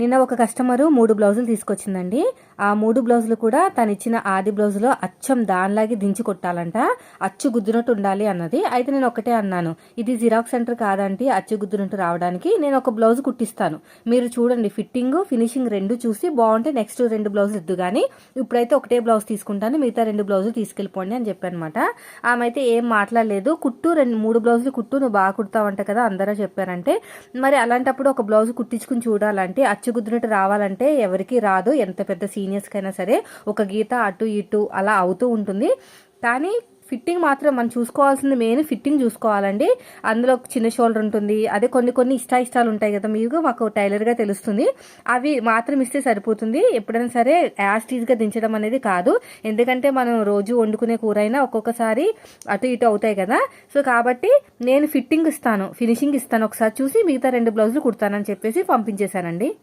నిన్న ఒక కస్టమరు 3 బ్లౌజులు తీసుకొచ్చిందండి. ఆ 3 బ్లౌజులు కూడా తనిచ్చిన ఆది బ్లౌజులో అచ్చం దానిలాగే దించి కొట్టాలంట. అచ్చు గుద్దినట్టు ఉండాలి అన్నది. అయితే నేను ఒకటే అన్నాను, ఇది జిరాక్స్ సెంటర్ కాదంటే అచ్చు గుద్దినట్టు రావడానికి నేను ఒక బ్లౌజ్ కుట్టిస్తాను. మీరు చూడండి ఫిట్టింగ్, ఫినిషింగ్ 2 చూసి బాగుంటే నెక్స్ట్ 2 బ్లౌజులు ఇద్దు గానీ ఇప్పుడైతే ఒకటే బ్లౌజ్ తీసుకుంటాను, మిగతా 2 బ్లౌజులు తీసుకెళ్ళిపోండి అని చెప్పానమాట. ఆమె అయితే ఏం మాట్లాడలేదు. కుట్టు 3 బ్లౌజులు కుట్టు, నువ్వు బాగా కుడతావంట కదా అందరూ చెప్పారంటే, మరి అలాంటప్పుడు ఒక బ్లౌజ్ కుట్టించుకుని చూడాలంటే అచ్చుగుద్దినట్టు రావాలంటే ఎవరికి రాదు. ఎంత పెద్ద సీనియర్స్కైనా సరే ఒక గీత అటు ఇటు అలా అవుతూ ఉంటుంది. కానీ ఫిట్టింగ్ మాత్రం మనం చూసుకోవాల్సింది మెయిన్ ఫిట్టింగ్ చూసుకోవాలండి. అందులో చిన్న షోల్డర్ ఉంటుంది, అదే కొన్ని ఇష్టాలు ఉంటాయి కదా, మీకు మాకు టైలర్గా తెలుస్తుంది. అవి మాత్రం ఇస్తే సరిపోతుంది. ఎప్పుడైనా సరే యాస్టీజ్గా దించడం అనేది కాదు. ఎందుకంటే మనం రోజు వండుకునే కూర అయినా ఒక్కొక్కసారి అటు ఇటు అవుతాయి కదా. సో కాబట్టి నేను ఫిట్టింగ్ ఇస్తాను, ఫినిషింగ్ ఇస్తాను, ఒకసారి చూసి మిగతా 2 బ్లౌజులు కుడతానని చెప్పేసి పంపించేశానండి.